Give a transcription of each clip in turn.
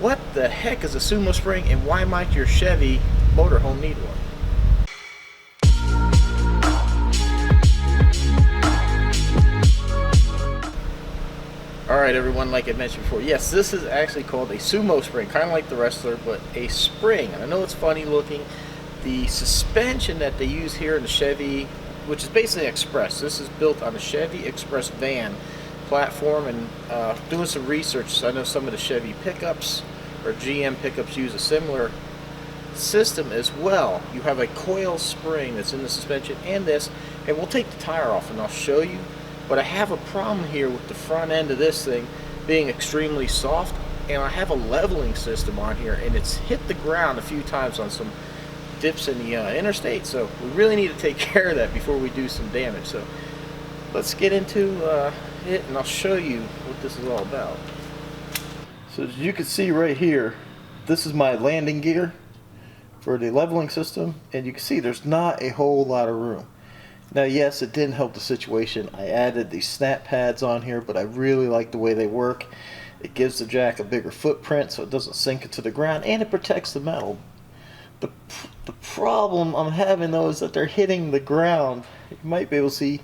what the heck is a Sumo spring and why might your Chevy motorhome need one? Alright everyone, like I mentioned before, yes, this is actually called a Sumo spring, kind of like the wrestler, but a spring. And I know it's funny looking. The suspension that they use here in the Chevy, which is basically Express, this is built on a Chevy Express van platform, and doing some research, so I know some of the Chevy pickups or GM pickups use a similar system as well. You have a coil spring that's in the suspension and this, and we'll take the tire off and I'll show you. But I have a problem here with the front end of this thing being extremely soft, and I have a leveling system on here and it's hit the ground a few times on some dips in the interstate, so we really need to take care of that before we do some damage. So let's get into it and I'll show you what this is all about. So as you can see right here, this is my landing gear for the leveling system, and you can see there's not a whole lot of room. Now yes, it didn't help the situation. I added these snap pads on here, but I really like the way they work. It gives the jack a bigger footprint so it doesn't sink into the ground, and it protects the metal. The problem I'm having though is that they're hitting the ground. You might be able to see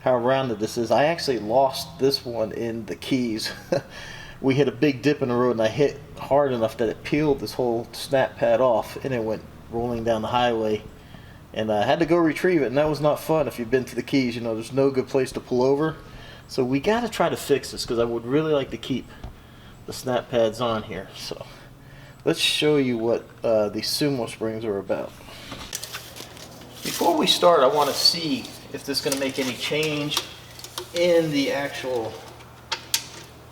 how rounded this is. I actually lost this one in the Keys. We hit a big dip in the road and I hit hard enough that it peeled this whole snap pad off and it went rolling down the highway, and I had to go retrieve it, and that was not fun. If you've been to the Keys, you know there's no good place to pull over. So we got to try to fix this because I would really like to keep the snap pads on here. So let's show you what these Sumo springs are about. Before we start, I want to see if this is going to make any change in the actual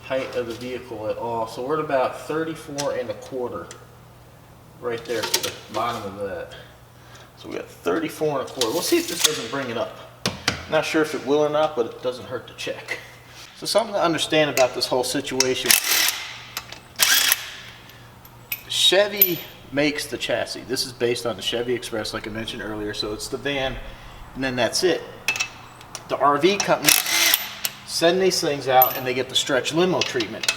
height of the vehicle at all. So we're at about 34.25 right there to the bottom of that. So we got 34.25. We'll see if this doesn't bring it up. Not sure if it will or not, but it doesn't hurt to check. So something to understand about this whole situation. Chevy makes the chassis. This is based on the Chevy Express, like I mentioned earlier. So it's the van, and then that's it. The RV companies send these things out and they get the stretch limo treatment.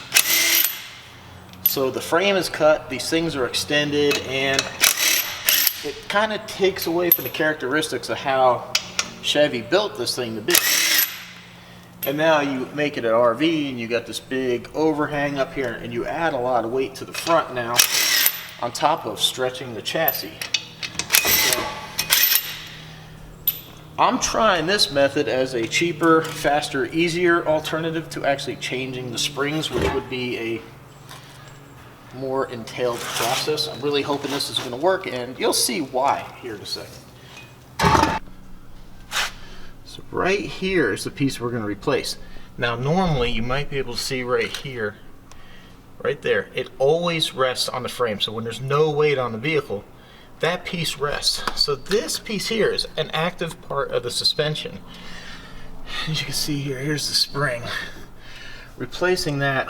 So the frame is cut, these things are extended, and it kind of takes away from the characteristics of how Chevy built this thing to be. And now you make it an RV and you got this big overhang up here, and you add a lot of weight to the front now on top of stretching the chassis. So I'm trying this method as a cheaper, faster, easier alternative to actually changing the springs, which would be a more entailed process. I'm really hoping this is going to work, and you'll see why here in a second. So right here is the piece we're going to replace. Now normally you might be able to see right here, right there, it always rests on the frame. So when there's no weight on the vehicle, that piece rests. So this piece here is an active part of the suspension. As you can see here, here's the spring. Replacing that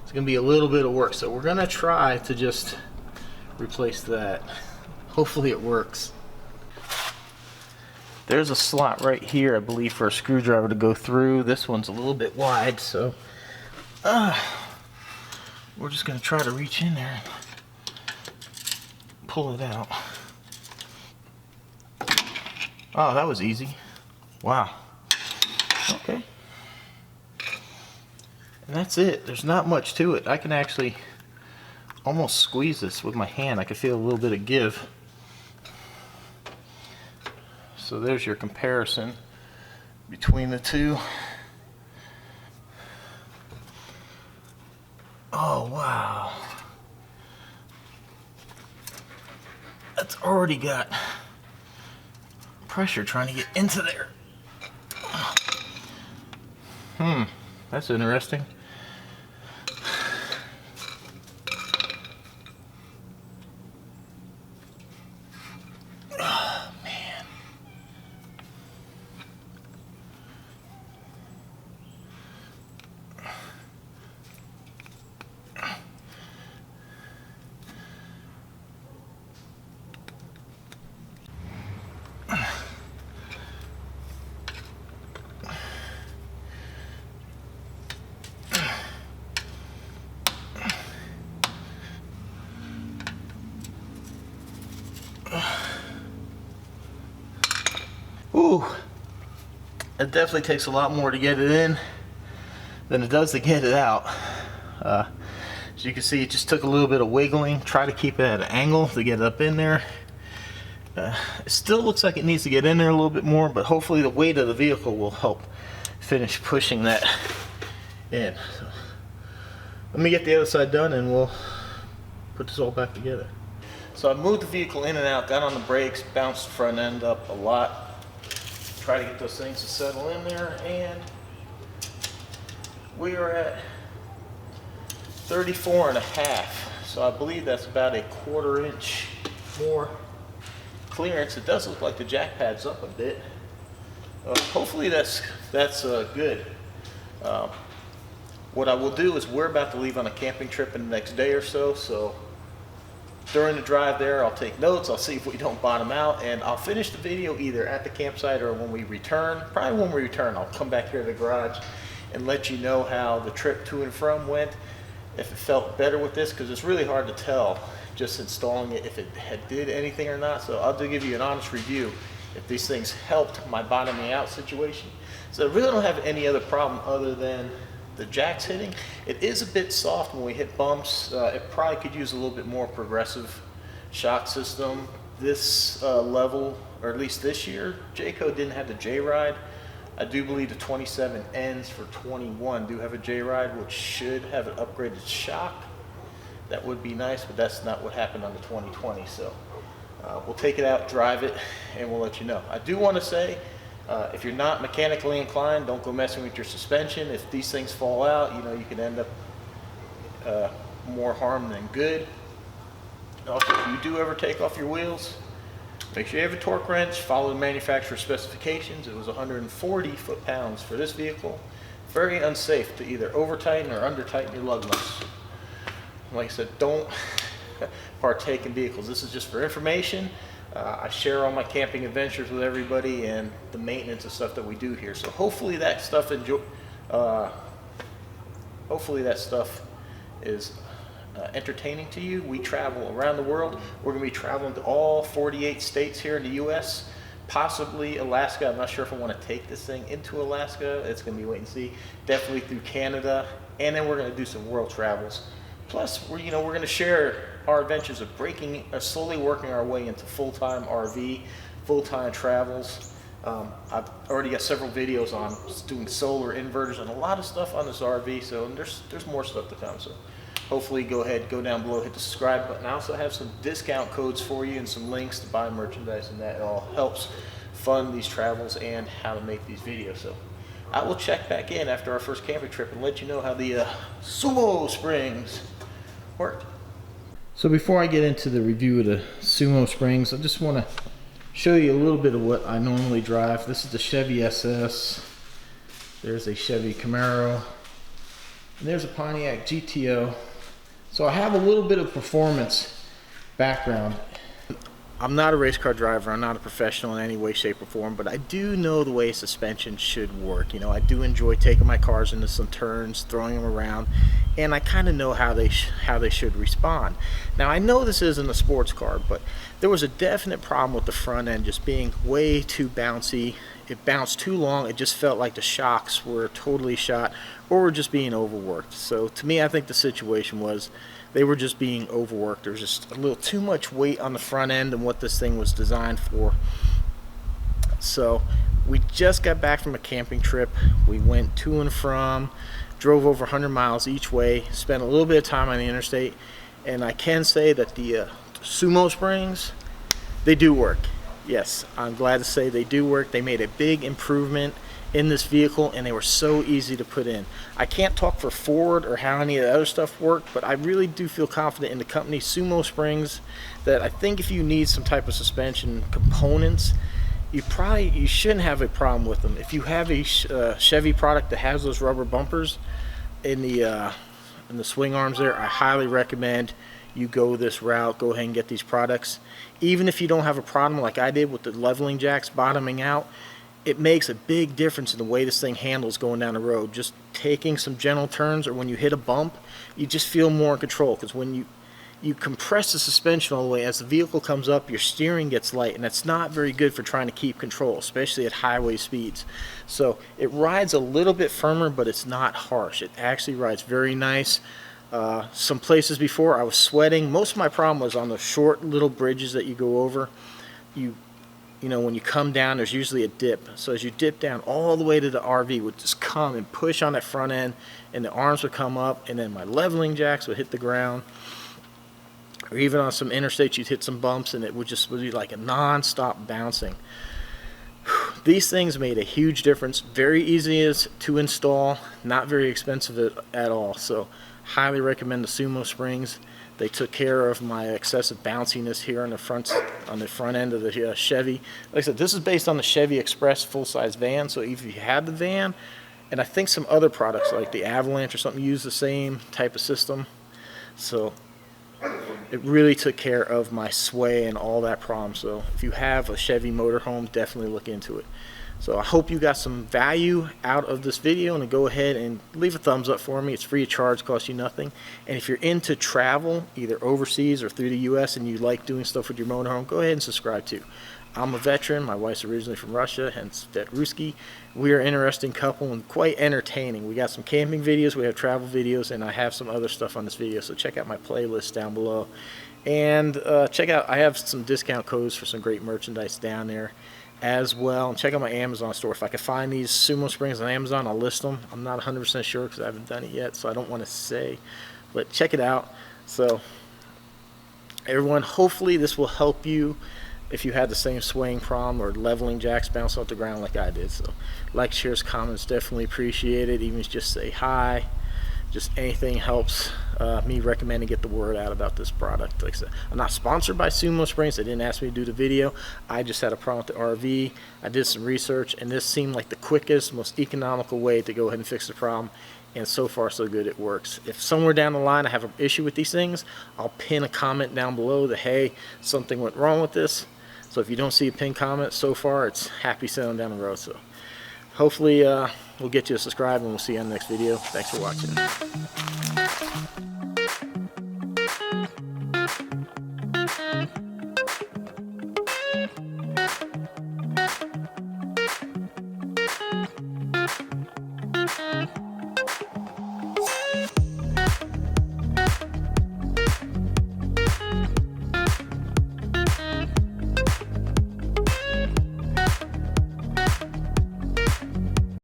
is going to be a little bit of work. So we're going to try to just replace that. Hopefully it works. There's a slot right here, I believe, for a screwdriver to go through. This one's a little bit wide, so we're just going to try to reach in there and pull it out. Oh, that was easy. Wow. Okay. And that's it. There's not much to it. I can actually almost squeeze this with my hand. I can feel a little bit of give. So there's your comparison between the two. Oh, wow. That's already got pressure trying to get into there. That's interesting. Oh, man. Whew. It definitely takes a lot more to get it in than it does to get it out. As you can see, it just took a little bit of wiggling. Try to keep it at an angle to get it up in there. It still looks like it needs to get in there a little bit more, but hopefully the weight of the vehicle will help finish pushing that in. So, let me get the other side done and we'll put this all back together. So I moved the vehicle in and out, got on the brakes, bounced the front end up a lot. Try to get those things to settle in there, and we are at 34.5. So I believe that's about a 1/4 inch more clearance. It does look like the jack pad's up a bit. Hopefully that's good. What I will do is we're about to leave on a camping trip in the next day or so. So during the drive there, I'll take notes. I'll see if we don't bottom out, and I'll finish the video either at the campsite or when we return. Probably when we return, I'll come back here to the garage and let you know how the trip to and from went. If it felt better with this, because it's really hard to tell just installing it if it did anything or not. So I'll give you an honest review if these things helped my bottoming out situation. So I really don't have any other problem other than the jacks hitting. It is a bit soft when we hit bumps. It probably could use a little bit more progressive shock system. This level, or at least this year, Jayco didn't have the J-Ride. I do believe the 27Ns for 21 do have a J-Ride, which should have an upgraded shock. That would be nice, but that's not what happened on the 2020. So we'll take it out, drive it, and we'll let you know. I do want to say, if you're not mechanically inclined, don't go messing with your suspension. If these things fall out, you know, you can end up more harm than good. Also, if you do ever take off your wheels, make sure you have a torque wrench, follow the manufacturer specifications. It was 140 foot-pounds for this vehicle. Very unsafe to either over-tighten or under-tighten your lug nuts. Like I said, don't partake in vehicles. This is just for information. I share all my camping adventures with everybody and the maintenance and stuff that we do here. So hopefully that stuff is entertaining to you. We travel around the world. We're going to be traveling to all 48 states here in the U.S., possibly Alaska. I'm not sure if I want to take this thing into Alaska. It's going to be wait and see. Definitely through Canada, and then we're going to do some world travels. Plus, we're going to share our adventures of slowly working our way into full-time RV, full-time travels. I've already got several videos on doing solar inverters and a lot of stuff on this RV. So there's more stuff to come. So hopefully go down below, hit the subscribe button. I also have some discount codes for you and some links to buy merchandise, and that all helps fund these travels and how to make these videos. So I will check back in after our first camping trip and let you know how the Sumo springs worked. So before I get into the review of the Sumo springs, I just want to show you a little bit of what I normally drive. This is the Chevy SS. There's a Chevy Camaro. And there's a Pontiac GTO. So I have a little bit of performance background. I'm not a race car driver. I'm not a professional in any way, shape, or form, but I do know the way suspension should work. You know, I do enjoy taking my cars into some turns, throwing them around, and I kind of know how they should respond. Now, I know this isn't a sports car, but there was a definite problem with the front end just being way too bouncy. It bounced too long. It just felt like the shocks were totally shot or were just being overworked. So to me, I think the situation was they were just being overworked. There was just a little too much weight on the front end than what this thing was designed for. So we just got back from a camping trip. We went to and from, drove over 100 miles each way, spent a little bit of time on the interstate, and I can say that the Sumo springs, they do work. Yes, I'm glad to say they do work. They made a big improvement in this vehicle, and they were so easy to put in. I can't talk for Ford or how any of the other stuff worked, but I really do feel confident in the company Sumo Springs that I think if you need some type of suspension components, you shouldn't have a problem with them. If you have a Chevy product that has those rubber bumpers in the swing arms there, I highly recommend you go this route. Go ahead and get these products. Even if you don't have a problem like I did with the leveling jacks bottoming out, it makes a big difference in the way this thing handles going down the road. Just taking some gentle turns, or when you hit a bump, you just feel more in control, because when you compress the suspension all the way. As the vehicle comes up, your steering gets light, and that's not very good for trying to keep control, especially at highway speeds. So it rides a little bit firmer, but it's not harsh. It actually rides very nice. Some places before I was sweating. Most of my problem was on the short little bridges that you go over. You know, when you come down, there's usually a dip. So as you dip down all the way to the RV, would just come and push on that front end, and the arms would come up, and then my leveling jacks would hit the ground. Or even on some interstates, you'd hit some bumps, and it would be like a non-stop bouncing. These things made a huge difference. Very easy to install, not very expensive at all. So highly recommend the Sumo springs. They took care of my excessive bounciness here on the front end of the Chevy. Like I said, this is based on the Chevy Express full-size van. So if you had the van, and I think some other products like the Avalanche or something use the same type of system. So it really took care of my sway and all that problem. So if you have a Chevy motorhome, definitely look into it. So I hope you got some value out of this video, and go ahead and leave a thumbs up for me. It's free of charge, costs you nothing. And if you're into travel, either overseas or through the US, and you like doing stuff with your motorhome, go ahead and subscribe too. I'm a veteran. My wife's originally from Russia, hence Vet Ruski. We are an interesting couple and quite entertaining. We got some camping videos, we have travel videos, and I have some other stuff on this video. So check out my playlist down below. And check out, I have some discount codes for some great merchandise down there as well. And check out my Amazon store. If I can find these Sumo springs on Amazon, I'll list them. I'm not 100% sure because I haven't done it yet, so I don't want to say. But check it out. So everyone, hopefully this will help you if you had the same swaying problem or leveling jacks bounce off the ground like I did. So like, shares, comments, definitely appreciated. Even just say hi. Just anything helps me recommend and get the word out about this product. Like I said, I'm not sponsored by Sumo Springs. They didn't ask me to do the video. I just had a problem with the RV. I did some research, and this seemed like the quickest, most economical way to go ahead and fix the problem. And so far, so good, it works. If somewhere down the line I have an issue with these things, I'll pin a comment down below that, hey, something went wrong with this. So if you don't see a pinned comment so far, it's happy sailing down the road. So hopefully we'll get you to subscribe, and we'll see you on the next video. Thanks for watching.